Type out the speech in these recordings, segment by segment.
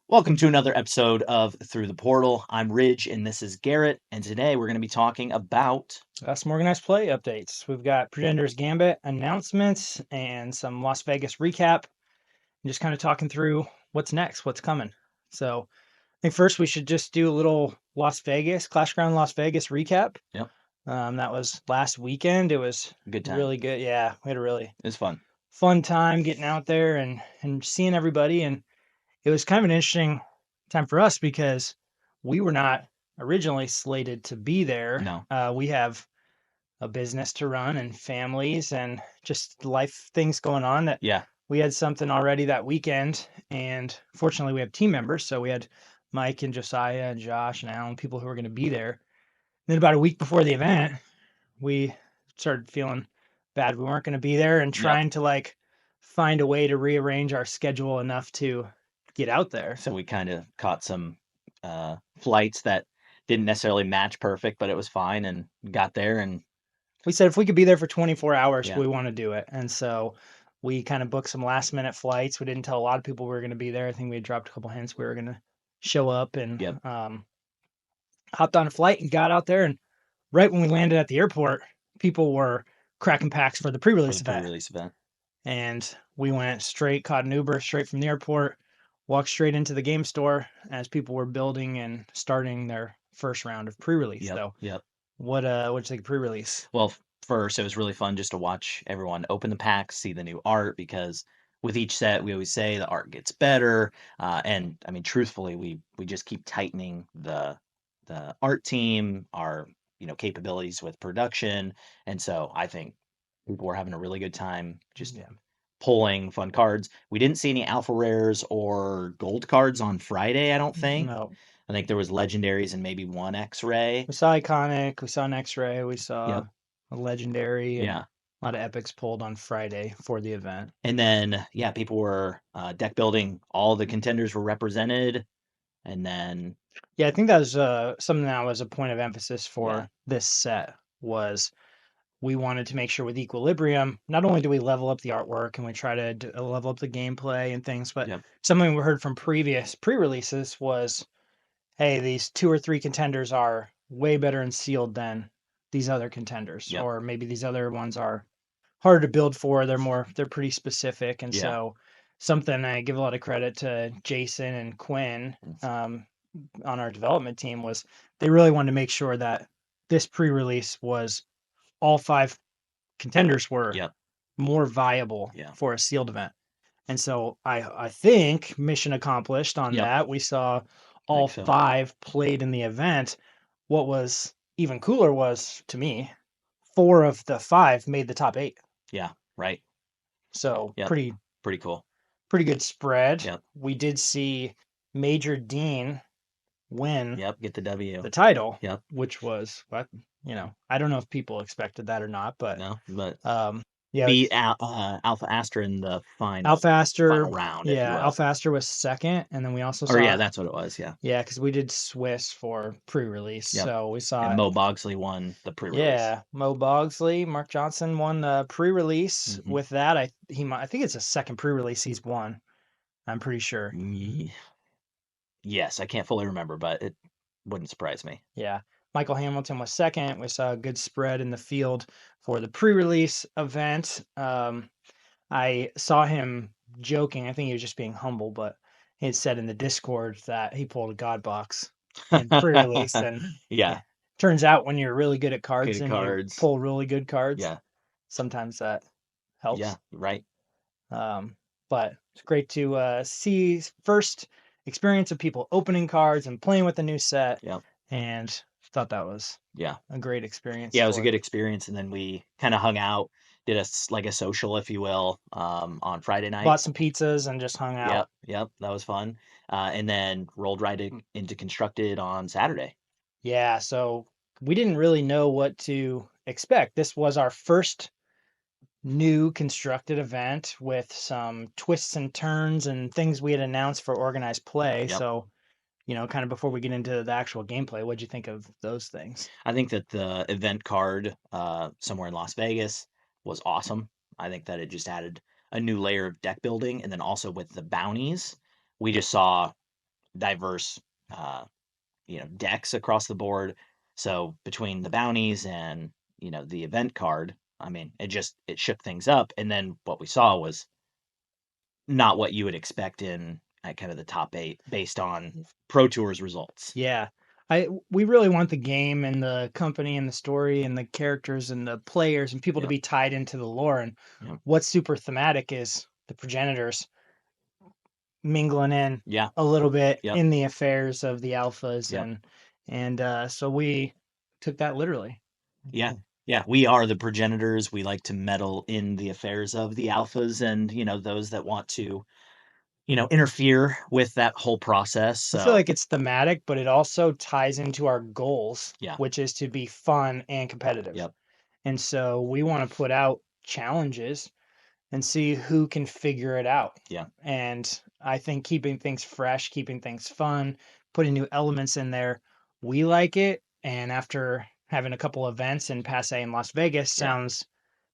Welcome to another episode of Through the Portal. I'm Ridge and this is Garrett, and today we're going to be talking about Some organized play updates. We've got Progenitor's Gambit announcements and some Las Vegas recap, and just kind of talking through what's next, what's coming. So I think first we should just do a little Clashground Las Vegas recap. Yep. That was last weekend. It was good time. really good. Yeah, we had a really It was fun. fun time getting out there and seeing everybody. And it was kind of an interesting time for us because we were not originally slated to be there. No. We have a business to run and families and just life things going on that Yeah. we had something already that weekend. And fortunately, we have team members. So we had Mike and Josiah and Josh and Alan, people who were going to be there. Then about a week before the event, we started feeling bad. We weren't going to be there and trying to find a way to rearrange our schedule enough to get out there. So we kind of caught some flights that didn't necessarily match perfect, but it was fine and got there. And we said if we could be there for 24 hours, Yeah. we want to do it. And so we kind of booked some last minute flights. We didn't tell a lot of people we were going to be there. I think we had dropped a couple hints we were going to show up and Yep. hopped on a flight and got out there. And right when we landed at the airport, people were cracking packs for the pre-release event. And we went straight, caught an Uber straight from the airport, walked straight into the game store as people were building and starting their first round of pre-release. Yep. So Yep. what'd you think of pre-release? Well, first, it was really fun just to watch everyone open the packs, see the new art, because with each set, we always say the art gets better. And I mean, truthfully, we just keep tightening the art team, our capabilities with production, and so I think people were having a really good time just pulling fun cards. We didn't see any alpha rares or gold cards on Friday, I don't think. No. I think there was legendaries and maybe one X-ray. We saw Iconic, we saw an X-Ray, we saw Yep. a Legendary, and Yeah. a lot of epics pulled on Friday for the event. And then, yeah, people were deck building. All the contenders were represented. And then, Yeah, I think that was something that was a point of emphasis for Yeah. this set was we wanted to make sure with Equilibrium, not only do we level up the artwork and we try to level up the gameplay and things, but Yep. something we heard from previous pre-releases was, hey, these 2 or 3 contenders are way better in sealed than these other contenders, Yep. or maybe these other ones are harder to build for. They're pretty specific. And Yeah. so something I give a lot of credit to Jason and Quinn on our development team was they really wanted to make sure that this pre-release was all 5 contenders were Yep. more viable Yeah. for a sealed event. And so I think mission accomplished on Yep. that. We saw all so. 5 played in the event. What was even cooler was, to me, 4 of the 5 made the top 8. Yeah, right. So Yep. pretty cool. Pretty good spread. Yep. We did see Major Dean win Yep, get the W. the title. Yep. Which was what, I don't know if people expected that or not, but No, but yeah, beat Alpha Astra in the final round. Yeah, Alpha Astra was second, and then we also saw. Or yeah, that's what it was. Yeah. Yeah, because we did Swiss for pre-release, Yep. so we saw. And Mo Bogsley won the pre-release. Yeah, Mo Bogsley, Mark Johnson won the pre-release. With that, I think it's a second pre-release he's won. I'm pretty sure. Yes, I can't fully remember, but it wouldn't surprise me. Yeah. Michael Hamilton was second. We saw a good spread in the field for the pre-release event. I saw him joking. I think he was just being humble, but he had said in the Discord that he pulled a God box in pre-release. And yeah, turns out when you're really good at cards you pull really good cards, yeah, sometimes that helps. Yeah, right. But it's great to see first experience of people opening cards and playing with the new set. Yep. And thought that was a great experience. Yeah, it was a good experience. And then we kind of hung out, did a social, if you will, on Friday night. Bought some pizzas and just hung out. Yep, that was fun. And then rolled right into Constructed on Saturday. Yeah, so we didn't really know what to expect. This was our first new Constructed event with some twists and turns and things we had announced for organized play. Yep. So, kind of before we get into the actual gameplay, what'd you think of those things? I think that the event card somewhere in Las Vegas was awesome. I think that it just added a new layer of deck building. And then also with the bounties, we just saw diverse decks across the board. So between the bounties and the event card, I mean, it shook things up. And then what we saw was not what you would expect in at kind of the top eight based on Pro Tour's results. Yeah. We really want the game and the company and the story and the characters and the players and people to Yep. be tied into the lore. And Yep. what's super thematic is the progenitors mingling in Yeah. a little bit Yep. in the affairs of the alphas, Yep. and so we took that literally. Yeah. Yeah. We are the progenitors. We like to meddle in the affairs of the alphas and, those that want to, interfere with that whole process. I feel So, like it's thematic, but it also ties into our goals, yeah. which is to be fun and competitive. Yep. And so we want to put out challenges and see who can figure it out. Yeah. And I think keeping things fresh, keeping things fun, putting new elements in there, we like it. And after having a couple events in Passe and Las Vegas, Yeah. sounds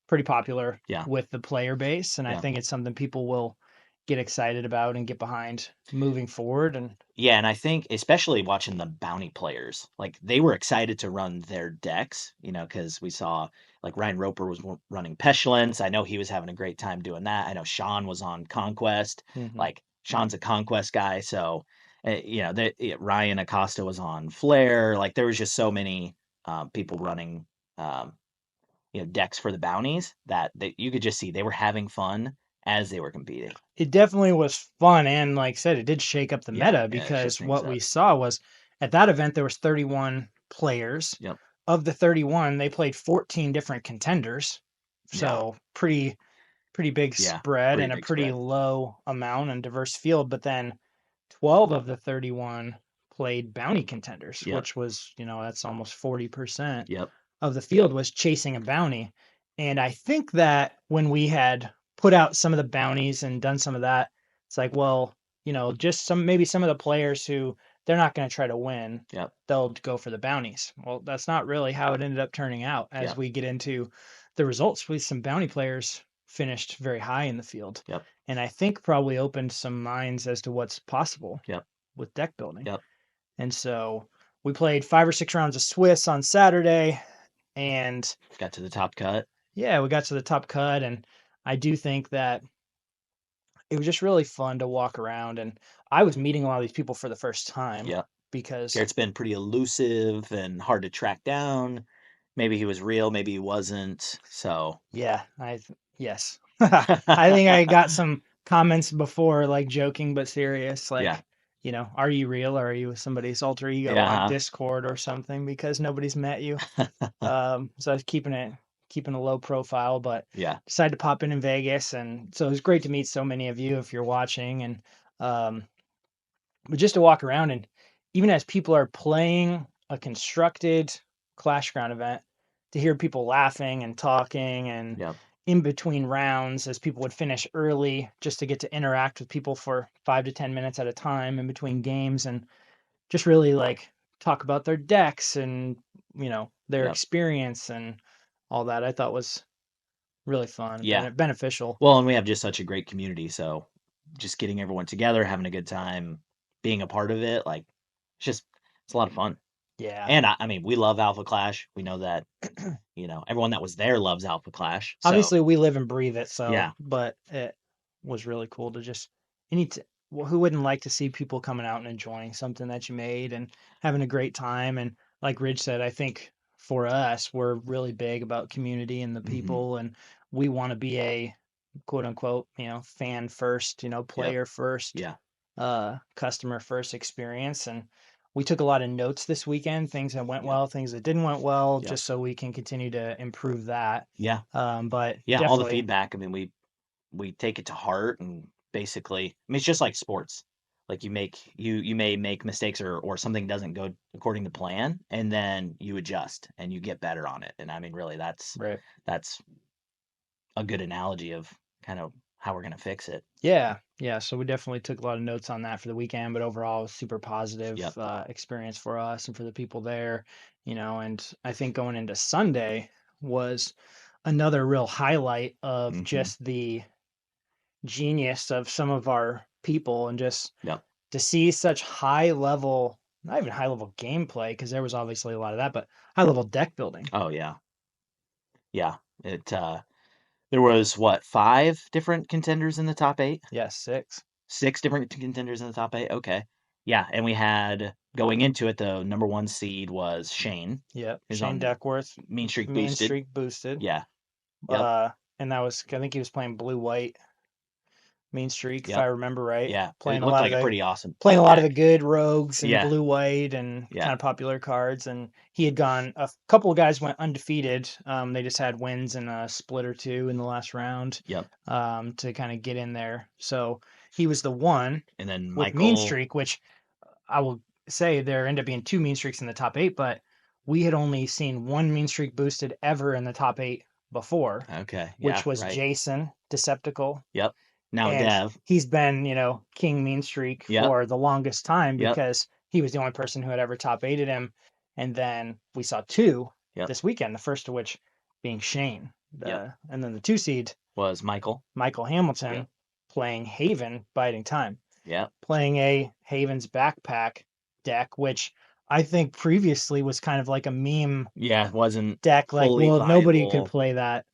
pretty popular Yeah. with the player base. And I Yeah. think it's something people will get excited about and get behind moving forward. And Yeah, and I think especially watching the bounty players, like they were excited to run their decks, because we saw like Ryan Roper was running Pestilence. I know he was having a great time doing that. I know Sean was on Conquest. Mhm. Like Sean's a Conquest guy, so Ryan Acosta was on Flare. Like there was just so many people running um, decks for the bounties that you could just see they were having fun as they were competing. It definitely was fun, and like I said, it did shake up the Yeah, meta yeah, it shook because things what we up. saw was at that event there was 31 players. Yep. Of the 31, they played 14 different contenders. Yeah. So pretty big Yeah, spread pretty and a big pretty spread. low amount and diverse field, but then 12 of the 31 played bounty contenders, Yep, which was, that's almost 40% yep, of the field was chasing a bounty. And I think that when we had put out some of the bounties and done some of that, it's like, well, just maybe some of the players who they're not going to try to win, yep, they'll go for the bounties. Well, that's not really how it ended up turning out as yep, we get into the results. With some bounty players finished very high in the field. yep, And I think probably opened some minds as to what's possible yep, with deck building. yep, And so we played 5 or 6 rounds of Swiss on Saturday, and got to the top cut. yeah, we got to the top cut. And I do think that it was just really fun to walk around. And I was meeting a lot of these people for the first time Yep. because, Garrett's been pretty elusive and hard to track down. Maybe he was real, maybe he wasn't. So, yeah, yes. I think I got some comments before, like joking but serious, yeah. like, are you real or are you somebody's alter ego on Yeah. Discord or something because nobody's met you? So I was keeping a low profile, but Yeah. decided to pop in Vegas, and so it was great to meet so many of you if you're watching, and um, but just to walk around and even as people are playing a constructed Clashground event, to hear people laughing and talking and Yep. in between rounds as people would finish early just to get to interact with people for 5 to 10 minutes at a time in between games and just really like talk about their decks and their Yep. experience and all that I thought was really fun, Yeah. beneficial. Well, and we have just such a great community, so just getting everyone together, having a good time, being a part of it, like it's a lot of fun. Yeah. And I mean, we love Alpha Clash. We know that, everyone that was there loves Alpha Clash. So, Obviously we live and breathe it, so yeah. but it was really cool to just any t- well, who wouldn't like to see people coming out and enjoying something that you made and having a great time. And like Ridge said, I think for us we're really big about community and the Hmm. people, and we want to be a quote unquote fan first, Yep. player first, Yeah. customer first experience. And we took a lot of notes this weekend, things that went Yep. well, things that didn't went well, Yep. just so we can continue to improve that. Yeah. But Yeah. All the definitely, feedback. I mean, we take it to heart and basically, I mean, it's just like sports. Like you may make mistakes or something doesn't go according to plan, and then you adjust and you get better on it. And I mean, really, right. that's a good analogy of kind of how we're gonna fix it. Yeah, yeah. So we definitely took a lot of notes on that for the weekend, but overall, it was super positive Yep. experience for us and for the people there. And I think going into Sunday was another real highlight of Hmm. just the genius of some of our people and just Yep. to see such high level, not even high level gameplay, because there was obviously a lot of that, but high level deck building. Oh yeah. Yeah. It there was what, 5 different contenders in the top 8? Yes, 6. 6 different contenders in the top 8. Okay. Yeah, and we had going into it the number 1 seed was Shane, Yep. who's Shane on Duckworth, Mean Streak Main Boosted. Streak boosted. Yeah. Yep. Uh, and that was, I think he was playing blue white Mean Streak, if I Yep. remember right. Yeah. It Playing a looked lot of like a the pretty awesome playing a lot of the deck. good rogues and Yeah. blue white and Yeah. kind of popular cards. And he had gone a couple of guys went undefeated. They just had wins in a split or two in the last round Yep. to kind of get in there. So he was the one And then with Mean Michael. Streak, which I will say there ended up being 2 Mean Streaks in the top 8, but we had only seen 1 Mean Streak boosted ever in the top 8 before, Okay. Yeah, which was right. Jason Decepticle, Yep. Now and Dev. he's been, King Mean Streak Yep. for the longest time Yep. because he was the only person who had ever top eighted him. And then we saw 2 Yep. this weekend, the first of which being Shane, Yep. and then the 2 seed, Was Michael. Michael Yep. Hamilton, playing Haven Biding Time, Yep. playing a Haven's Backpack deck, which I think previously was kind of like a meme Yeah, wasn't deck. Like, fully well, nobody could viable. play that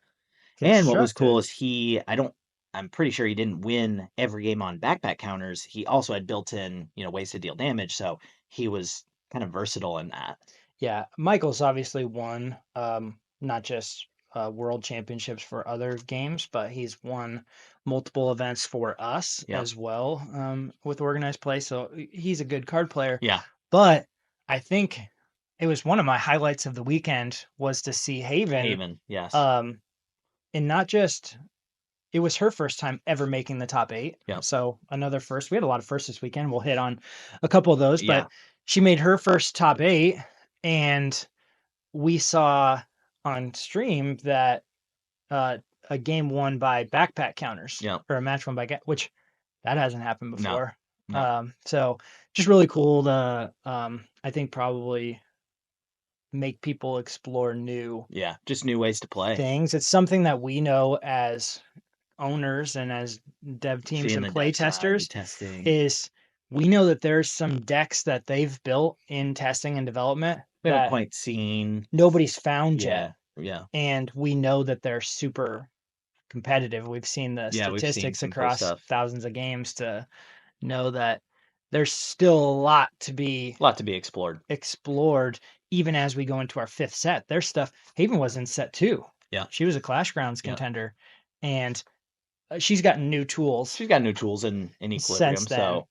And what was cool constructed. is I'm pretty sure he didn't win every game on backpack counters. He also had built in, ways to deal damage, so he was kind of versatile in that. Yeah, Michael's obviously won not just world championships for other games, but he's won multiple events for us Yep. as well with organized play. So he's a good card player. Yeah. But I think it was one of my highlights of the weekend was to see Haven, Haven, yes. um, and not just it was her first time ever making the top 8. Yep. So another first. We had a lot of firsts this weekend. We'll hit on a couple of those, Yeah. but she made her first top 8, and we saw on stream that uh, a game won by backpack counters Yep. or a match won by which that hasn't happened No. before. No. So just really cool to I think probably make people explore new Yeah. Just new ways to play. things. It's something that we know as owners and as dev teams Seeing and the play deck side, the testers testing. is we know that there's some decks that they've built in testing and development We haven't that quite seen. nobody's found yet. Yeah. Yeah. And we know that they're super competitive. We've seen the Yeah, we've seen statistics some cool across stuff. thousands of games to know that there's still a lot to be A lot to be explored. explored even as we go into our 5th set. There's stuff. Haven was in set 2. Yeah. She was a Clashgrounds Yeah. contender, and she's gotten new tools She's got new tools in since Equilibrium, then, so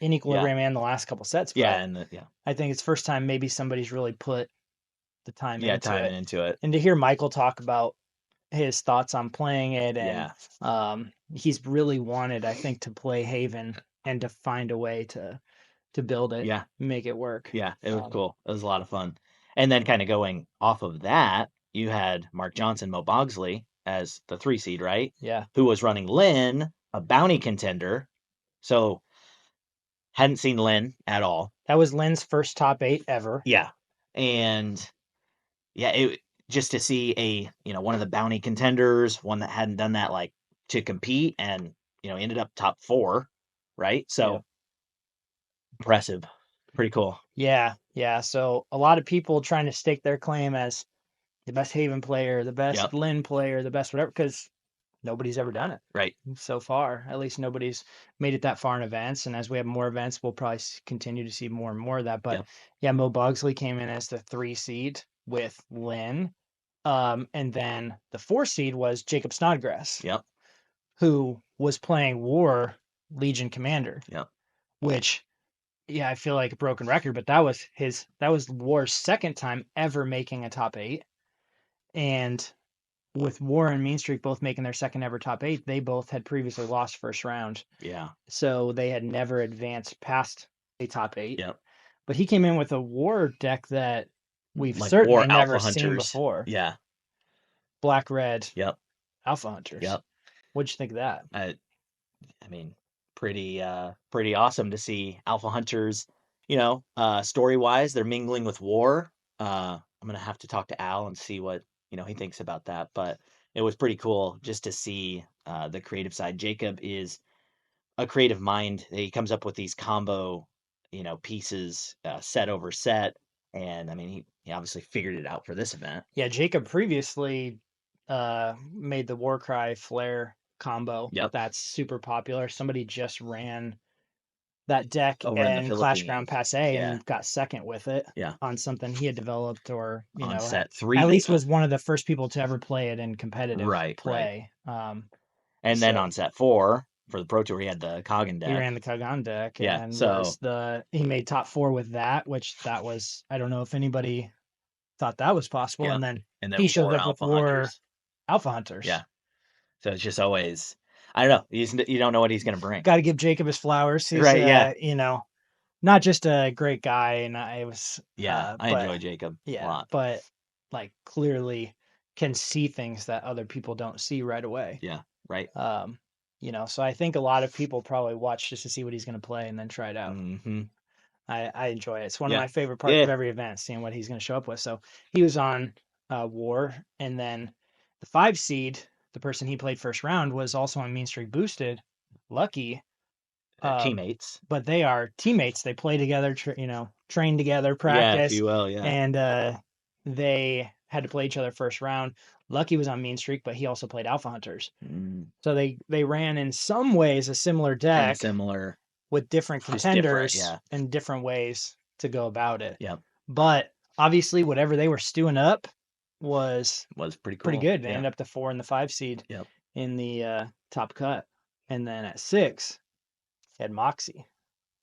in yeah. Equilibrium and the last couple sets. Yeah, But and yeah. I think it's first time maybe somebody's really put the time Yeah, into timing it. into it. And to hear Michael talk about his thoughts on playing it, and Yeah. he's really wanted, I think, to play Haven and to find a way to build it, Yeah. make it work. Yeah, it was cool. It was a lot of fun. And then kind of going off of that, you had Mark Johnson, Mo Bogsley as the 3 seed, right? Yeah, Who was running Lynn, a bounty contender. So hadn't seen Lynn at all. that was Lynn's first top 8 ever. Yeah. And yeah, it just to see one of the bounty contenders, one that hadn't done that like to compete and, ended up top 4, right? Yep. So impressive. Pretty cool. Yeah, yeah. So a lot of people trying to stake their claim as the best Haven player, the best Yep. Lynn player, the best whatever, because nobody's ever done it Right. so far. At least nobody's made it that far in events. And as we have more events, we'll probably continue to see more and more of that. But Yep. yeah, Mo Bogsley came in as the 3 seed with Lynn. And then the 4 seed was Jacob Snodgrass, Yep. who was playing War Legion Commander, Yep. which, yeah, I feel like a broken record, but that was War's second time ever making a top 8. And with War and Mean Streak both making their second ever top 8, they both had previously lost first round. Yeah. So they had never advanced past a top 8. Yep. But he came in with a War deck that we've Like certainly War never Alpha seen Hunters. before. Yeah. Black Red Yep. Alpha Hunters. Yep. What'd you think of that? I mean, pretty awesome to see Alpha Hunters, story wise, they're mingling with War. I'm gonna have to talk to Al and see what, he thinks about that. But it was pretty cool just to see the creative side. Jacob is a creative mind. He comes up with these combo, pieces, set over set, and I mean, he obviously figured it out for this event. Yeah, Jacob previously made the Warcry Flare combo. Yep. That's super popular. Somebody just ran that deck Over in the in Clashground Philippines. Passe Yeah. and got second with it Yeah. on something he had developed, or On set at 3. least was one of the first people to ever play it in competitive Right, right. play. And then So on set 4 for the Pro Tour, he had the Kagan he deck. ran the Kagan deck Yeah. and So, he made top 4 with that, which that was, I don't know if anybody thought that was possible. yeah. And then And he then shows War up with Alpha War Hunters. Alpha Hunters. Yeah. So it's just always, I don't know. You don't know what he's going to bring. Got to give Jacob his flowers. He's, Right. Yeah. not just a great guy, and I was, Yeah. I but enjoy Jacob a yeah, lot. but like clearly can see things that other people don't see right away. Yeah. Right. Um, so I think a lot of people probably watch just to see what he's going to play and then try it out. Mm-hmm. I enjoy it. It's one of Yeah. my favorite parts Yeah. of every event, seeing what he's going to show up with. So he was on War, and then the 5 seed, the person he played first round, was also on Mean Streak Boosted, Lucky. They're Um, teammates. but they are teammates. They play together, train together, Yeah, if practice, you will. Yeah. and they had to play each other first round. Lucky was on Mean Streak, but he also played Alpha Hunters. Mm, So they ran in some ways a similar kind of deck similar. with different Just different. contenders Yeah. and different ways to go about it. Yep. But obviously, whatever they were stewing up was Was pretty pretty cool. good. They Yeah. ended up the 4 and the 5 seed Yep. in the top cut. And then at 6, had Moxie.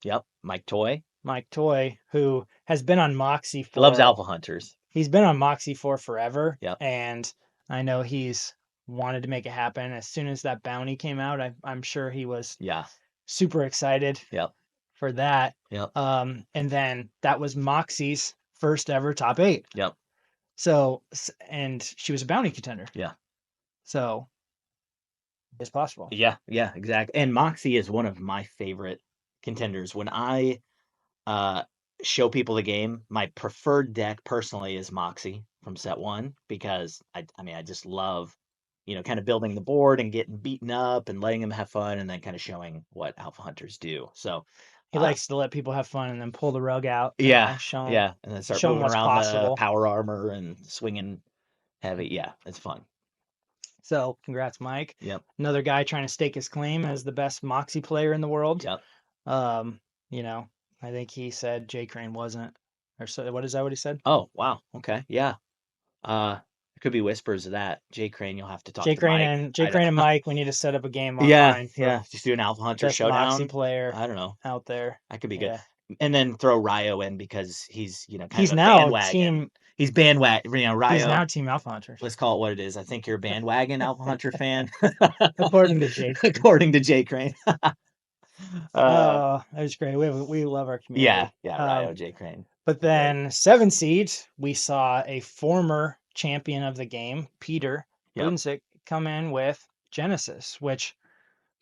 Yep. Mike Toy Mike Toy, who has been on Moxie loves for Alpha Hunters. he's been on Moxie for forever. Yep. And I know he's wanted to make it happen. As soon as that bounty came out, I'm sure he was Yeah. super excited Yep. for that. Yep. And then that was Moxie's first ever top 8. Yep. So, and she was a bounty contender. Yeah. So it's possible. Yeah. Yeah. Exactly. And Moxie is one of my favorite contenders. When I uh show people the game, my preferred deck personally is Moxie from set 1 because I mean I just love kind of building the board and getting beaten up and letting them have fun and then kind of showing what Alpha Hunters do. So He likes to let people have fun and then pull the rug out. yeah, Show them, yeah, and then start moving what's around the possible. power armor and swinging heavy. Yeah, it's fun. So congrats, Mike. Yep. Another guy trying to stake his claim as the best Moxie player in the world. Yep. I think he said Jay Crane wasn't, or so. What is that? What he said? Oh wow. Okay. Yeah. There could be whispers of that. Jay Crane, you'll have to talk Jay to Crane Mike. and Mike. We need to set up a game Yeah, online for yeah. Just do an Alpha Hunter best Moxie showdown. player I don't know. out there. That could be good. Yeah. And then throw Ryo in because he's kind He's of a now bandwagon. He's bandwagon. Ryo. He's now Team Alpha Hunters. Let's call it what it is. I think you're a bandwagon Alpha Hunter fan. According to Jay. According to Jay Crane. That was great. We love our community. Yeah, yeah, Ryo, Jay Crane. But then 7 seed, we saw a former champion of the game, Peter Budensick, come in with Genesis, which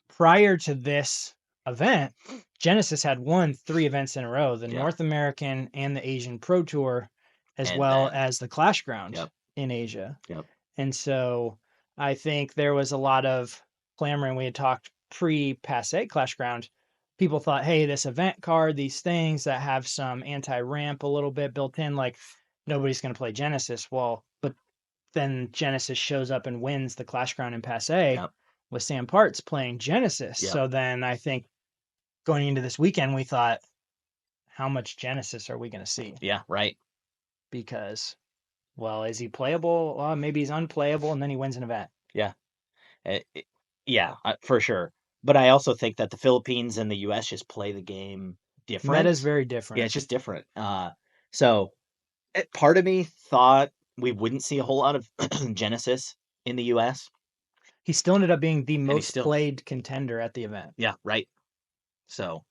prior to this event, Genesis had won 3 events in a row, the North American and the Asian Pro Tour, as well as the Clashground in Asia. Yep. And so I think there was a lot of clamoring. We had talked pre-Passe Clashground. People thought, hey, this event card, these things that have some anti-ramp a little bit built in, like nobody's going to play Genesis. Well, but then Genesis shows up and wins the Clashground in Passe with Sam Parts playing Genesis. So then I think going into this weekend, we thought, how much Genesis are we going to see? Yeah, right. Because, well, is he playable? Well, maybe he's unplayable, and then he wins an event. Yeah. Yeah, for sure. But I also think that the Philippines and the US just play the game different. Meta's very different. Yeah, it's just different. So part of me thought we wouldn't see a whole lot of Genesis in the US. He still ended up being the most played contender at the event. Yeah, right. So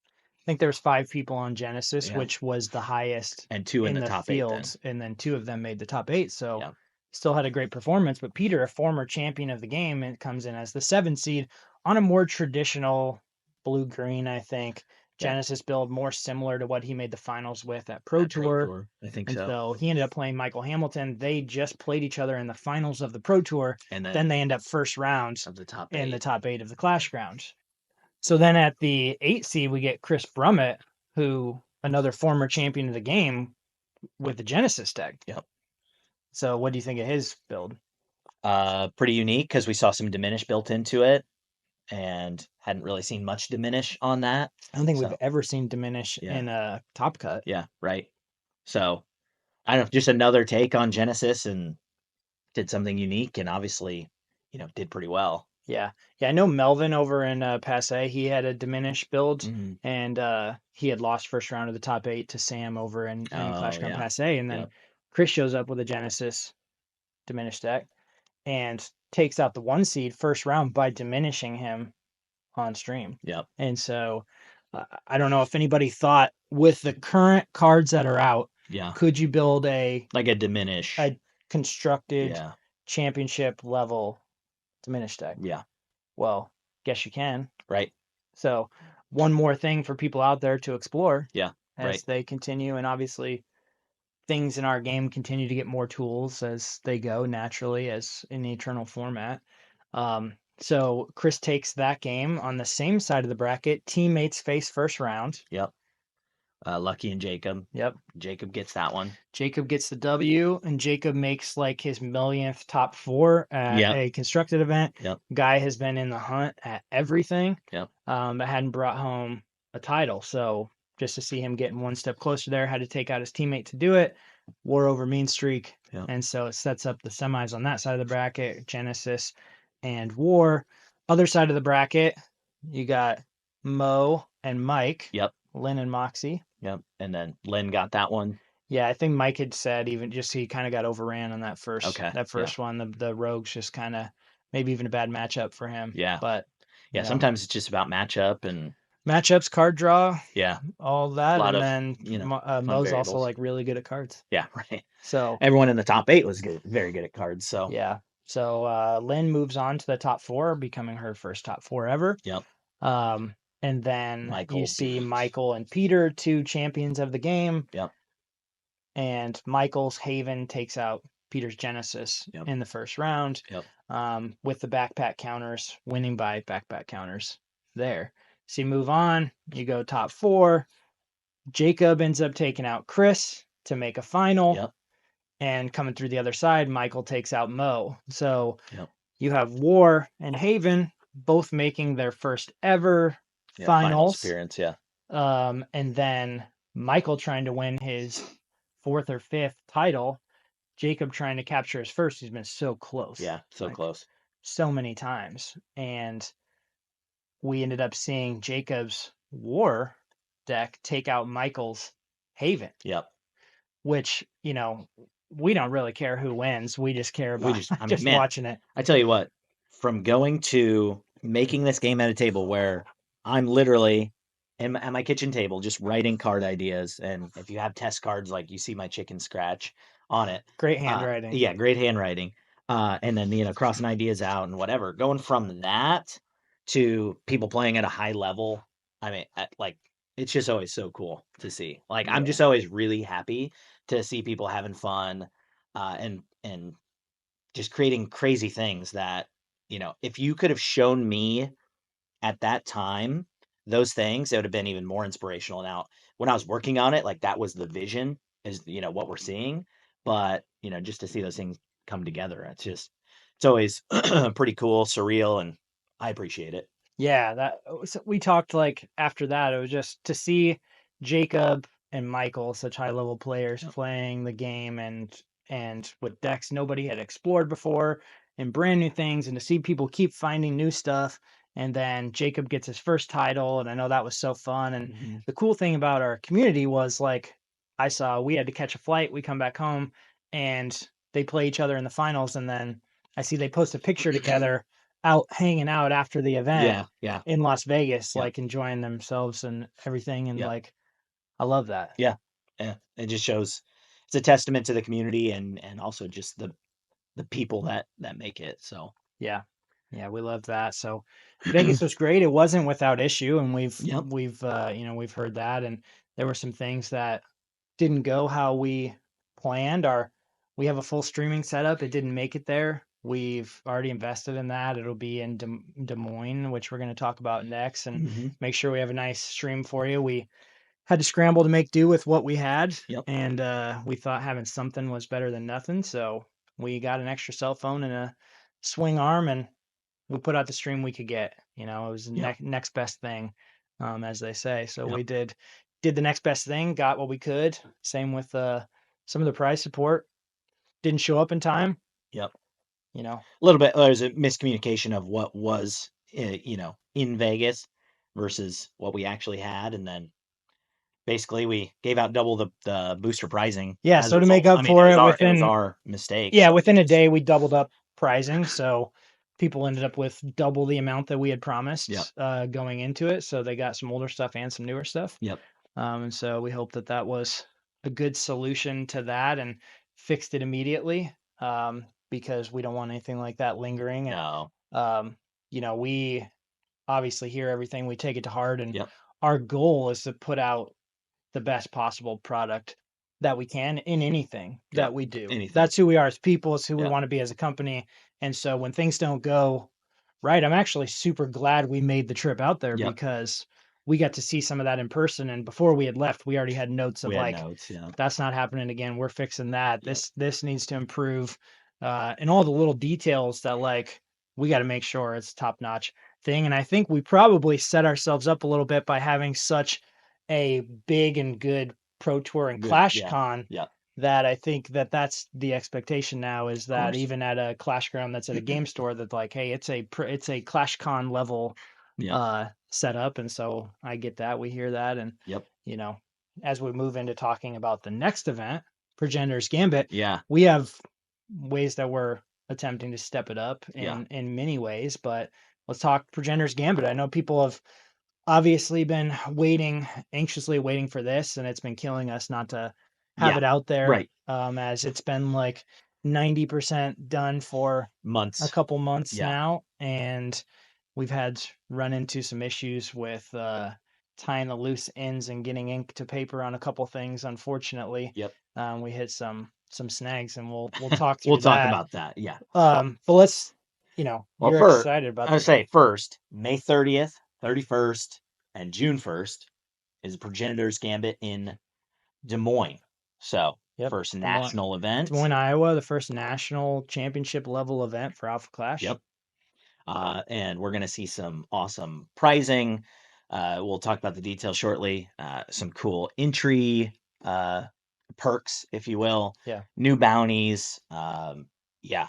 I think there's 5 people on Genesis, which was the highest, and 2 in the top field, 8 and then 2 of them made the top 8. So still had a great performance. But Peter, a former champion of the game, it comes in as the 7 seed on a more traditional blue-green, I think. Genesis build more similar to what he made the finals with at Pro Tour. I think so. So he ended up playing Michael Hamilton. They just played each other in the finals of the Pro Tour. And then they end up first round of the top in the top 8 of the Clashground. So then at the 8 seed, we get Chris Brummett, who another former champion of the game with the Genesis deck. Yep. So what do you think of his build? Pretty unique because we saw some diminish built into it and hadn't really seen much diminish on that. I don't think we've So ever seen diminish yeah, in a top cut. yeah, right. So I don't know, just another take on Genesis and did something unique and obviously, did pretty well. Yeah. Yeah, I know Melvin over in Passe, he had a diminish build Hmm. and he had lost first round of the top 8 to Sam over in Oh Clashground yeah. Passe, and then Yep. Chris shows up with a Genesis diminish deck and takes out the 1 seed first round by diminishing him on stream. Yep. And so I don't know if anybody thought with the current cards that are out, Yeah. could you build a Like a diminish. constructed Yeah. championship level diminish deck? Yeah. Well, guess you can. Right. So one more thing for people out there to explore Yeah. as Right. they continue, and obviously things in our game continue to get more tools as they go naturally as in the eternal format. So Chris takes that game on the same side of the bracket. Teammates face first round. Yep. Lucky and Jacob. Yep. Jacob gets that one. Jacob gets the W, and Jacob makes like his millionth top 4 at Yep. a constructed event. Yep. Guy has been in the hunt at everything, Yep. but hadn't brought home a title. So just to see him getting one step closer there, had to take out his teammate to do it. War over mean streak. Yep. And so it sets up the semis on that side of the bracket, Genesis and War. Other side of the bracket, you got Mo and Mike, Yep. Lynn and Moxie. Yep. And then Lynn got that one. Yeah, I think Mike had said even just he kind of got overran on that first Okay. that Yeah. first one. The Rogues just kind of maybe even a bad matchup for him. Yeah. But Yeah. Sometimes it's just about matchup and matchups, card draw, yeah, all a that, lot and of, then fun Mo's also variables. like really good at cards. Yeah. Right. So Everyone in the top 8 was good, very good at cards. So yeah, so Lynn moves on to the top 4, becoming her first top 4 ever. yep. Um, and then you Michael see beat. Michael and Peter, 2 champions of the game. Yep. And Michael's Haven takes out Peter's Genesis Yep. in the first round, Yep. with the backpack counters, winning by backpack counters there. So you move on, you go top 4. Jacob ends up taking out Chris to make a final. Yep. And coming through the other side, Michael takes out Mo. So Yep. you have War and Haven both making their first ever Yeah. Finals finals. appearance. Yeah. And then Michael trying to win his 4th or 5th title. Jacob trying to capture his first. He's been so close. Yeah. So Like close. so many times. And we ended up seeing Jacob's War deck take out Michael's Haven, Yep. which, we don't really care who wins. We just care We about just, I mean, just man, watching it. I tell you what, from going to making this game at a table where I'm literally at my kitchen table just writing card ideas, and if you have test cards, like you see my chicken scratch on it. Great handwriting. Yeah, great handwriting. And then crossing ideas out and whatever. Going from that to people playing at a high level, I mean, like it's just always so cool to see. Like I'm Yeah. just always really happy to see people having fun, and just creating crazy things that, if you could have shown me at that time those things, it would have been even more inspirational. Now, when I was working on it, like that was the vision, is what we're seeing. But, just to see those things come together, it's always pretty cool, surreal, and I appreciate it. Yeah, we talked like after that. It was just to see Jacob and Michael, such high level players, Yep. playing the game and with decks nobody had explored before and brand new things, and to see people keep finding new stuff. And then Jacob gets his first title, and I know that was so fun. And Mhm. the cool thing about our community was like I saw we had to catch a flight, we come back home, and they play each other in the finals, and then I see they post a picture together out hanging out after the event Yeah, yeah, in Las Vegas, yep, like enjoying themselves and everything. And yep, like, I love that. yeah, yeah. It just shows it's a testament to the community and also just the people that make it. So Yeah. Yeah. We love that. So Vegas was great. It wasn't without issue. And yep, we've heard that. And there were some things that didn't go how we planned. We have a full streaming setup. It didn't make it there We've already invested in that. It'll be in Des Moines, which we're going to talk about next, and Hmm. make sure we have a nice stream for you. We had to scramble to make do with what we had, Yep. and we thought having something was better than nothing. So we got an extra cell phone and a swing arm, and we put out the stream we could get. You know, it was the Yep. next best thing, as they say. So Yep. we did the next best thing, got what we could. Same with some of the prize support didn't show up in time. Yep. You know, A little bit. There's a miscommunication of what was, in Vegas versus what we actually had, and then basically we gave out double the booster pricing yeah. as a So to make result. I up mean, it for was it our mistake. So we within a just, day we doubled up pricing. So people ended up with double the amount that we had yep. promised going into it. So they got some older stuff and some newer stuff. Yep. And so we hope that that was a good solution to that and fixed it immediately, because we don't want anything like that lingering. And, No. um, we obviously hear everything, we take it to heart. And Yep. our goal is to put out the best possible product that we can in anything that Yep. we do. Anything. That's who we are as people, it's who we Yep. want to be as a company. And so when things don't go right, I'm actually super glad we made the trip out there Yep. because we got to see some of that in person. And before we had left, we already had notes of We had like, notes. Yeah. that's not happening again. We're fixing that. Yep. This needs to improve. And all the little details that like we got to make sure it's top notch thing. And I think we probably set ourselves up a little bit by having such a big and good Pro Tour and Good. Clash Yeah. Con Yep. that I think that that's the expectation now is Of that course. even at a Clashground that's at a game store that like, hey, it's a Clash Con level Yep. setup. And so I get that. We hear that. And, Yep. you know, as we move into talking about the next event, Progenitor's Gambit, Yeah. we have ways that we're attempting to step it up Yeah. in many ways. But let's talk Progenitor's Gambit. I know people have obviously been anxiously waiting for this, and it's been killing us not to have Yeah. it out there, Right. as it's been like 90% done for a Months. couple months Yeah. now, and we've had run into some issues with tying the loose ends and getting ink to paper on a couple things. Unfortunately, Yep. we hit some snags, and we'll talk We'll through talk that. about that. Yeah. But let's, Well, you're first, excited I about would this one. say first, May 30th, 31st, and June 1st is Progenitor's Gambit in Des Moines. So, Yep. first Des Moines, national Des event. Moines, Iowa, the first national championship level event for Alpha Clash. Yep. And we're going to see some awesome pricing. We'll talk about the details shortly. Some cool entry uh, perks, if you will, Yeah. new bounties. Yeah,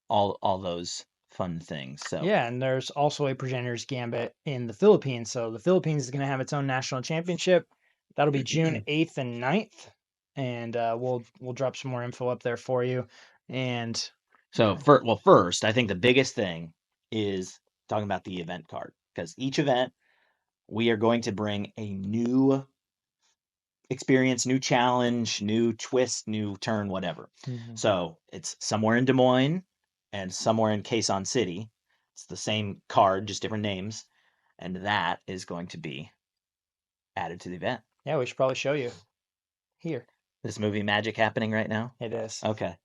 all those fun things. So, Yeah, and there's also a Progenitor's Gambit in the Philippines. So the Philippines is going to have its own national championship. That'll be June 8th and 9th. And we'll drop some more info up there for you. And so first, I think the biggest thing is talking about the event card because each event we are going to bring a new experience, new challenge, new twist, new turn, whatever. Mhm. So it's somewhere in Des Moines and somewhere in Quezon City. It's the same card, just different names, and that is going to be added to the event. Yeah, we should probably show you here. This movie magic happening right now. It is Okay.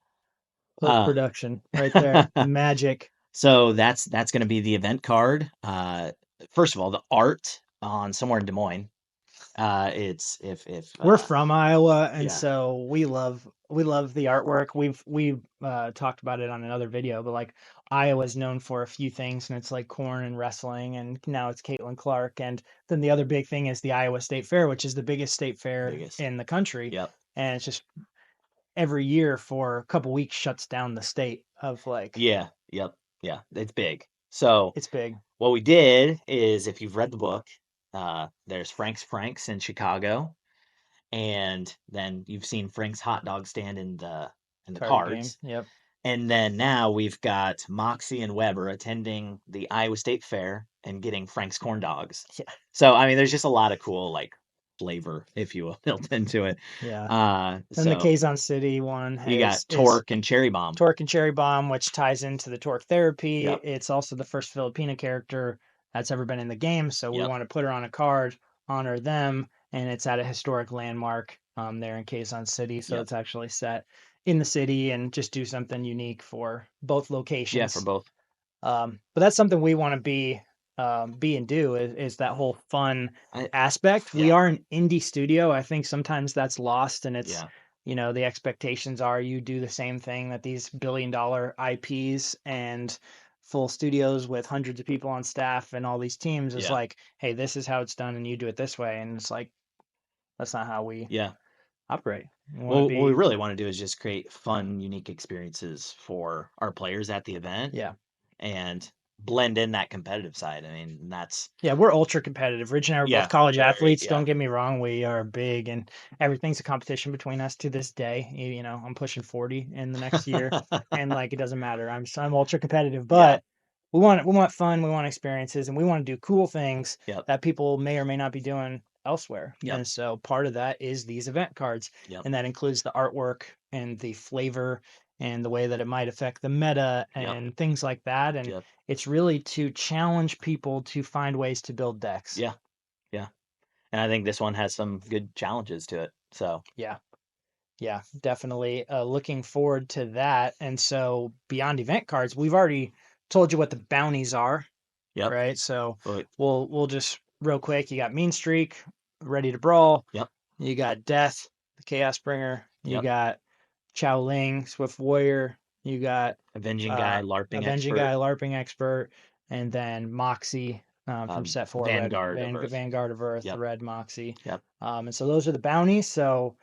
post Uh, production right there. The magic. so that's going to be the event card. First of all, the art on somewhere in Des Moines. It's if We're from Iowa, and yeah, so we love the artwork. We've talked about it on another video, but like Iowa's known for a few things, and it's like corn and wrestling, and now it's Caitlin Clark, and then the other big thing is the Iowa State Fair, which is the biggest state fair biggest. in the country, Yep. and it's just every year for a couple weeks shuts down the state of like Yeah. Yep. Yeah. It's big. So it's big. what we did is, if you've read the book, there's Frank's Franks in Chicago, and then you've seen Frank's hot dog stand in the Card game. cards, Yep. and then now we've got Moxie and Weber attending the Iowa State Fair and getting Frank's corn dogs. Yeah. So I mean, there's just a lot of cool like flavor, if you will, built into it. Yeah. Then the So Quezon City one you got is Torque and Cherry Bomb. Torque and Cherry Bomb, which ties into the Torque therapy. Yep. It's also the first Filipina character that's ever been in the game, so we Yep. want to put her on a card, honor them, and it's at a historic landmark there in Quezon City, so Yep. it's actually set in the city and just do something unique for both Yeah, for locations. both. But that's something we want to be and do is that whole fun I aspect. We Yeah, are an indie studio. I think sometimes that's lost, and it's, yeah, the expectations are you do the same thing that these billion-dollar IPs and full studios with hundreds of people on staff and all these teams is yeah, like, hey, this is how it's done, and you do it this way, and it's like that's not how we yeah. operate. We want to Well, what we be, really want to do is just create fun, unique experiences for our players at the event yeah. and blend in that competitive side. I mean, that's Yeah, we're ultra competitive. Rich and I are both yeah, college very, athletes. yeah. Don't get me wrong, we are big, and everything's a competition between us to this day. I'm pushing 40 in the next year, and like it doesn't matter. I'm ultra competitive, Yeah, but we want fun, we want experiences, and we want to do cool things yep, that people may or may not be doing elsewhere. yep, And so part of that is these event cards, yep, and that includes the artwork and the flavor and the way that it might affect the meta yep, and things like that. And yep, it's really to challenge people to find ways to build decks. yeah, yeah. And I think this one has some good challenges to it. So, Yeah, yeah, definitely. Looking forward to that. And so beyond event cards, we've already told you what the bounties are, yep, right? So but we'll just real quick. You got Mean Streak, Ready to Brawl. yep, You got Death, the Chaos Bringer. You yep. got Chow Ling, Swift Warrior. You got Avenging Guy, LARPing Avenging Guy, expert, LARPing Expert, and then Moxie from Set 4, Vanguard of Earth. Vanguard of Earth, the Yep, Red Moxie. yep, And so those are the bounties. So,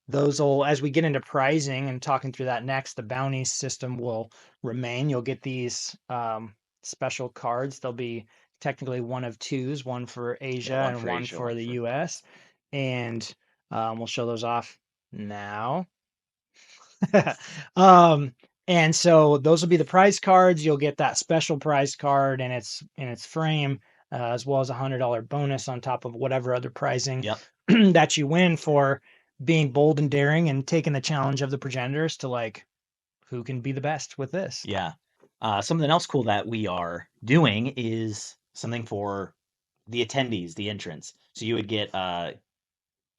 those will, as we get into pricing and talking through that next, the bounty system will remain. You'll get these special cards. They'll be technically one of twos, one for yeah. Asia One and for one Asia, for one the for US. And we'll show those off now. um, and so those will be the prize cards. You'll get that special prize card in its frame, as well as $100 bonus on top of whatever other prizing yep, that you win for being bold and daring and taking the challenge of the progenitors to like who can be the best with this. yeah. Something else cool that we are doing is something for the attendees, the entrants. So you would get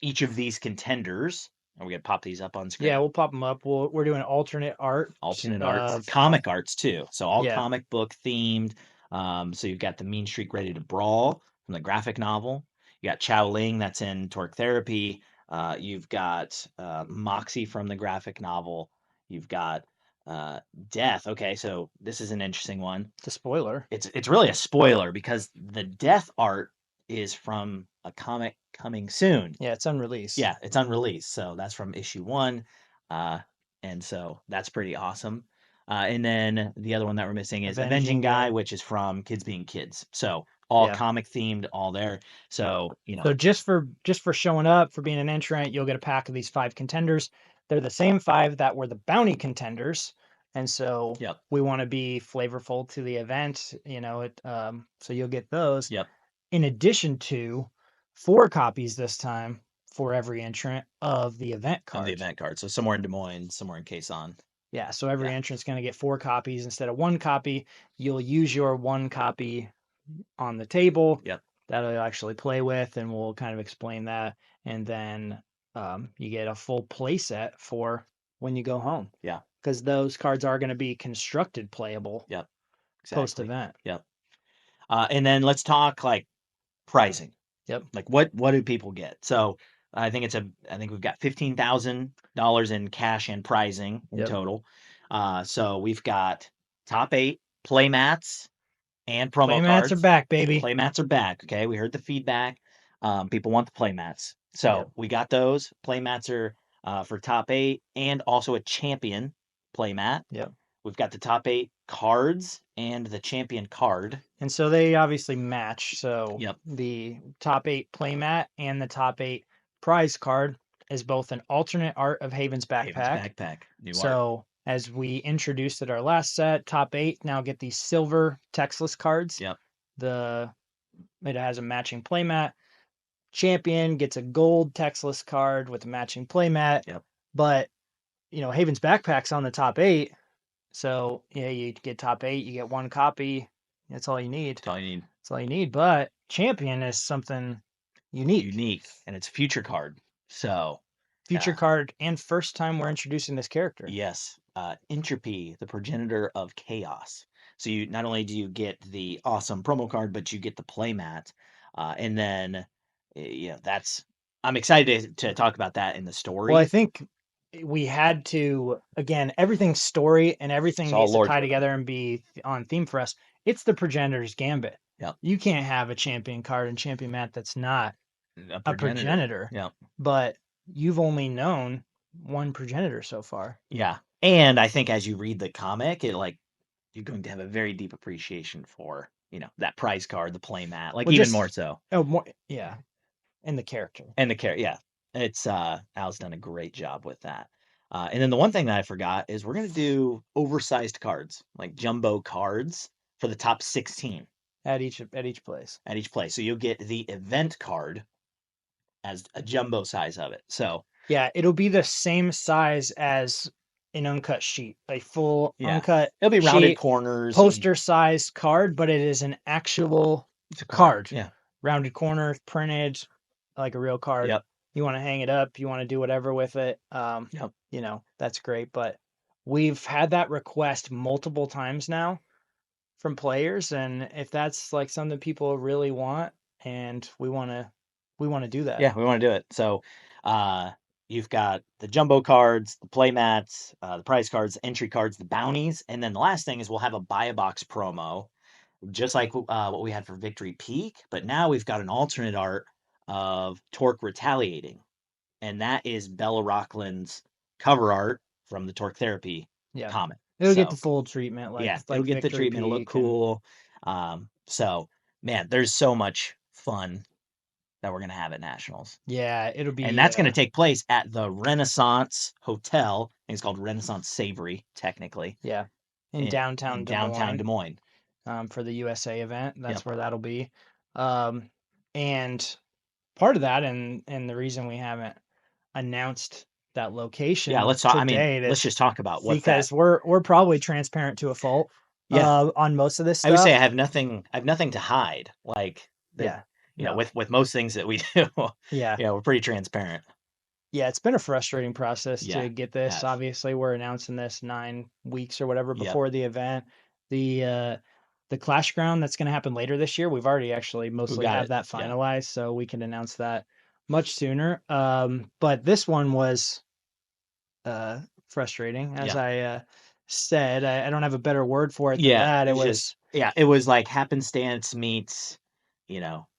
each of these contenders, and we're gonna pop these up on Yeah, screen. we'll pop them up. We're doing alternate art Alternate arts, of comic arts too. So all yeah, comic book themed. So you've got the Mean Streak Ready to Brawl from the graphic novel. You got Chow Ling that's in Torque Therapy. You've got Moxie from the graphic novel. You've got uh, Death. Okay, so this is an interesting one. the spoiler. It's really a spoiler because the Death art is from a comic coming soon. Yeah, it's unreleased. Yeah, it's unreleased, so that's from issue 1, uh, and so that's pretty awesome. And then the other one that we're missing is Avenging Avenging Guy, Guy. which is from Kids Being Kids. So all Yeah. comic themed, all there. So, So just for showing up, for being an entrant, you'll get a pack of these 5 contenders. They're the same 5 that were the bounty contenders, and so yep, we want to be flavorful to the event. So you'll get those yep, in addition to 4 copies this time for every entrant of the event of the card. event card. So somewhere in Des Moines, somewhere in Quezon. Yeah, so every Yeah, entrant's going to get 4 copies instead of 1 copy. You'll use your 1 copy on the table yep, that I'll actually play with, and we'll kind of explain that. And then you get a full play set for when you go home, yeah, because those cards are going to be constructed playable yep, post exactly. event. Yep. And then let's talk like pricing. Yep. Like what do people get? So I think we've got $15,000 in cash and prizing in Yep. total. So we've got top 8 play mats and promo Playmats are cards. back, baby. Play mats are back. Okay, we heard the feedback. People want the play mats, Yep. so we got those. Play mats are for top 8 and also a champion play mat. Yep. We've got the top 8 cards and the champion card. And so they obviously match. So Yep, the top 8 playmat and the top 8 prize card is both an alternate art of Haven's Haven's backpack. backpack, new art. So as we introduced at our last set, top 8 now get these silver textless cards. Yep, It has a matching playmat. Champion gets a gold textless card with a matching playmat. yep. But Haven's backpack's on the top 8. So yeah, you get top 8, you get 1 copy. That's all you need. That's all you need. That's all you need. But champion is something unique. Unique, and it's a future card. So future card and first time we're introducing this character. Yes, Entropy, the progenitor of chaos. So you not only do you get the awesome promo card, but you get the playmat, and then that's I'm excited to talk about that in the Well, I story. think we had to, again, everything's story and everything It's all needs to lore tie driven. together and be on theme for us. It's the Progenitor's Gambit. Yep, You can't have a champion card and champion mat that's not a a progenitor. progenitor, Yep, but you've only known one progenitor so far. yeah, and I think as you read the comic, you're going to have a very deep appreciation for that prize card, the playmat, like Well, even just more so. oh, more, yeah, and the character. And the care, yeah. It's Al's done a great job with that. And then the one thing that I forgot is we're gonna do oversized cards, like jumbo cards for the top 16 At each place. at each place. So you'll get the event card as a jumbo size of it. So Yeah, it'll be the same size as an uncut sheet, a full yeah, uncut it'll be rounded sheet, corners and poster sized card, but it is an actual it's a card. card. Yeah. Rounded corners, printed like a real card. Yep. You want to hang it up, you want to do whatever with it. Yep. That's great. But we've had that request multiple times now from players, and if that's like something people really want, and we want to do that. Yeah, we want to do it. So, uh, you've got the jumbo cards, the play mats, the prize cards, the entry cards, the bounties, and then the last thing is we'll have a buy a box promo, just like what we had for Victory Peak. But now we've got an alternate art of Torque retaliating, and that is Bella Rockland's cover art from the Torque Therapy Yeah. comic. It'll get the So, full treatment yeah, it'll like get the Victory treatment, it'll look Peak and cool. So, man, there's so much fun that we're gonna have at Nationals. yeah, it'll And be that's going to take place at the Renaissance Hotel. I think it's called Renaissance Savory, technically, yeah, in in downtown Des downtown Moines Des Moines. for the USA event. Yep. That's where that'll be. And part of that and the reason we haven't announced that Yeah. location Let's talk. to I mean, date let's is just talk about what's that. because we're probably transparent to a fault Yeah. on most of this I would say stuff. I have nothing to hide. Like that, Yeah. No. with most things that we do, Yeah. we're pretty transparent. Yeah, it's been a frustrating process Yeah. to get this. Have. Obviously, we're announcing this 9 weeks or whatever Yep. before the event. The Clashground that's going to happen later this year. We've already actually Who mostly got have it? that Yeah. finalized, so we can announce that much sooner. But this one was frustrating, as Yeah. I said. I don't have a better word for it than Yeah, that. it It was was just it was like happenstance meets,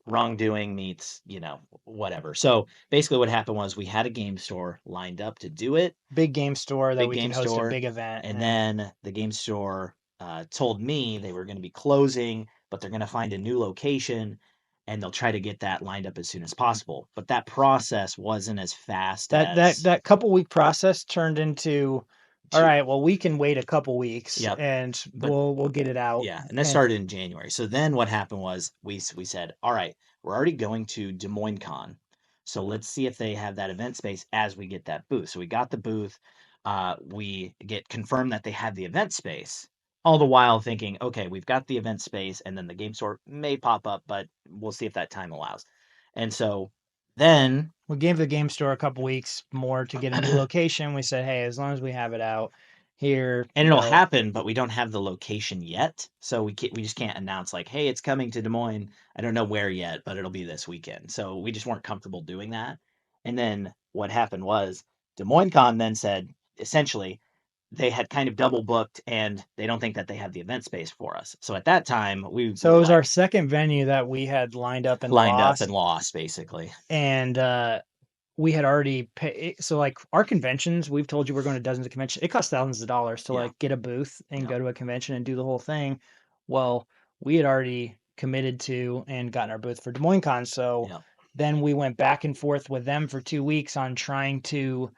wrongdoing meets, whatever. So basically what happened was we had a game store lined up to do it, big game store that big we could game host a store, big event, and and then the game store told me they were going to be closing, but they're going to find a new location and they'll try to get that lined up as soon as possible. But that process wasn't as fast as that couple week process turned into, all to right, well, we can wait a couple weeks yep. and But we'll get it out. yeah, and that And started in January. So then what happened was we said, all right, we're already going to Des Moines Con, so let's see if they have that event space as we get that booth. So we got the booth. We get confirmed that they have the event space. All the while thinking, okay, we've got the event space, and then the game store may pop up, but we'll see if that time allows. And so then, we gave the game store a couple weeks more to get a new location. We said, hey, as long as we have it out here, and it'll happen, but we don't have the location yet, so we just can't announce like, hey, it's coming to Des Moines. I don't know where yet, but it'll be this weekend. So we just weren't comfortable doing that. And then what happened was Des Moines Con then said essentially they had kind of double booked and they don't think that they have the event space for us. So at that time we so were it was our like second venue that we had lined up and lined up and lost. lost basically. And we had already paid. So like our conventions, we've told you we're going to dozens of conventions. It costs thousands of dollars to Yeah. like get a booth and Yeah. go to a convention and do the whole thing. Well, we had already committed to and gotten our booth for Des Moines Con. So Yeah. then we went back and forth with them for 2 weeks on trying to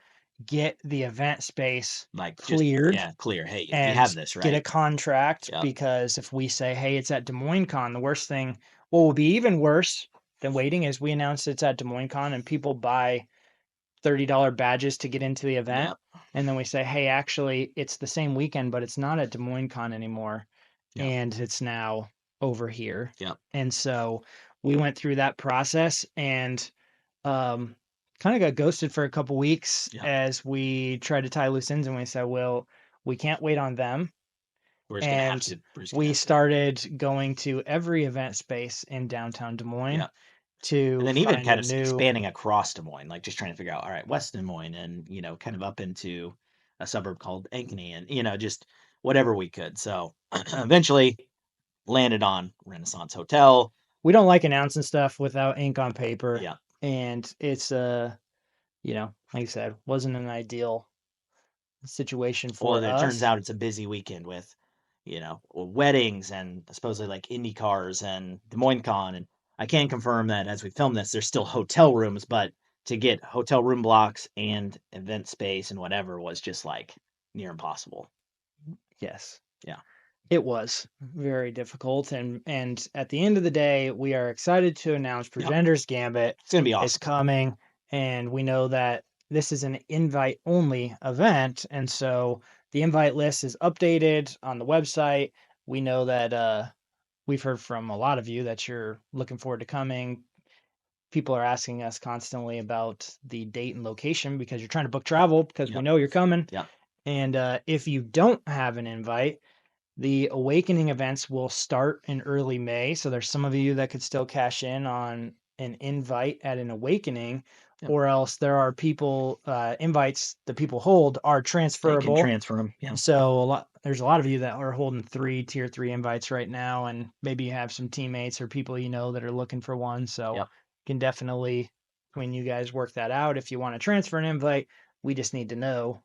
get the event space Like just cleared yeah, clear. Hey, you and have this, get a right? contract, Yep. because if we say, hey, it's at Des Moines Con, the worst thing, what will be even worse than waiting is we announce it's at Des Moines Con and people buy $30 badges to get into the event. Yep. And then we say, hey, actually, it's the same weekend, but it's not at Des Moines Con anymore. Yep. And it's now over here. Yep. And so we went through that process and um, kind of got ghosted for a couple weeks Yeah. as we tried to tie loose ends, and we said, well, we can't wait on them. We're just gonna have And to. We're just gonna we have to. started going to every event space in downtown Des Yeah. Moines And to then even find a kind of new, expanding across Des Moines, like just trying to figure out, all right, West Des Moines, and kind of up into a suburb called Ankeny, and just whatever we could. So eventually landed on Renaissance Hotel. we don't like announcing stuff without ink on paper. Yeah. And it's, like I said, wasn't an ideal situation Well, for it turns us. out it's a busy weekend with, weddings and supposedly like Indy cars and Des Moines Con. And I can confirm that as we film this, there's still hotel rooms, but to get hotel room blocks and event space and whatever was just like near impossible. Yes. Yeah. It was very difficult, and at the end of the day, we are excited to announce Yep. Progenitor's Gambit It's gonna be is awesome. coming, and we know that this is an invite-only event, and so the invite list is updated on the website. We know that we've heard from a lot of you that you're looking forward to coming. People are asking us constantly about the date and location because you're trying to book travel because we Yep. know you're coming. Yep. And if you don't have an invite, the awakening events will start in early May. So there's some of you that could still cash in on an invite at an awakening, Yep. or else there are people invites that people hold are They can transferable. transfer them. Yeah. So there's a lot of you that are holding tier three invites right now, and maybe you have some teammates or people that are looking for one. So Yep. can definitely, when you guys work that out, if you want to transfer an invite, we just need to know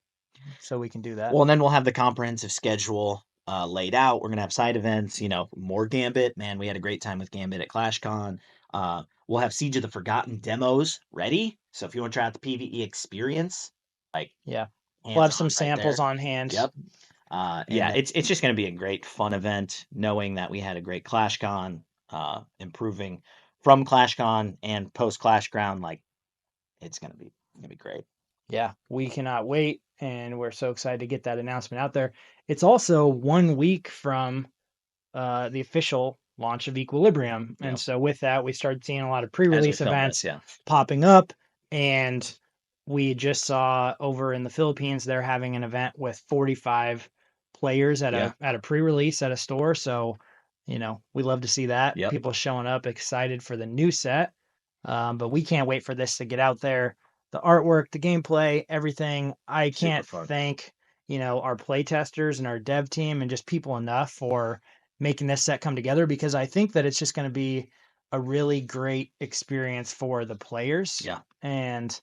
so we can do that. Well, and then we'll have the comprehensive schedule laid out. We're gonna have side events, more Gambit. Man, we had a great time with Gambit at ClashCon. We'll have Siege of the Forgotten demos ready. So if you want to try out the PvE experience, like Yeah. We'll hands have some on right samples there. on hand. Yep. Yeah, And it's just gonna be a great fun event, knowing that we had a great ClashCon, improving from ClashCon and post ClashGround. Like it's gonna be great. yeah, we cannot wait. And we're so excited to get that announcement out there. It's also 1 week from the official launch of Equilibrium. And Yep. so with that, we started seeing a lot of As we pre-release film this, events yeah. popping up. And we just saw over in the Philippines, they're having an event with 45 players at Yeah. a pre-release at a store. So, we love to see that. Yep. People showing up excited for the new set. But we can't wait for this to get out there. The artwork, the gameplay, everything. I Super can't fun. thank, our play testers and our dev team and just people enough for making this set come together, because I think that it's just going to be a really great experience for the players. Yeah. And,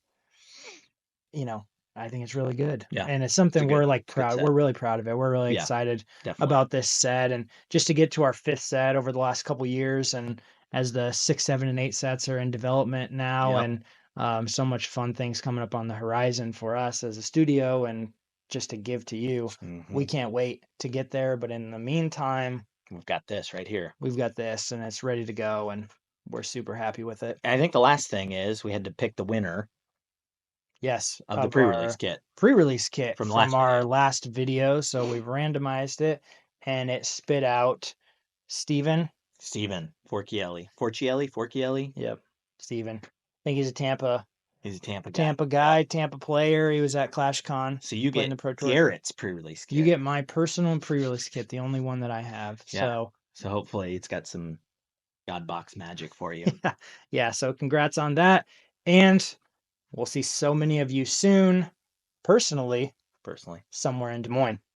you know, I think it's really good. Yeah. And it's something we're like It's a good proud. set. We're really proud of it. We're really Yeah, excited definitely. about this set, and just to get to our fifth set over the last couple years, and as the 6, 7, and 8 sets are in development now, Yep. and so much fun things coming up on the horizon for us as a studio, and just to give to you. Hmm. We can't wait to get there. But in the meantime, We've got this right here. we've got this and it's ready to go, and we're super happy with it. And I think the last thing is we had to pick the winner Yes, of the of pre-release our kit pre-release kit from the from last our video. last video. So we've randomized it, and it spit out Steven. Steven Forchielli. Forchielli? Yep, Steven. I think he's a Tampa He's a Tampa guy. Tampa Yep. guy, Tampa player. He was at ClashCon So you playing get the Pro Tour. Garrett's pre-release You kit. get my personal pre-release kit, the only one that I have. Yeah. So So hopefully it's got some God box magic for you. yeah, yeah. So congrats on that, and we'll see so many of you soon, personally, Personally. somewhere in Des Moines.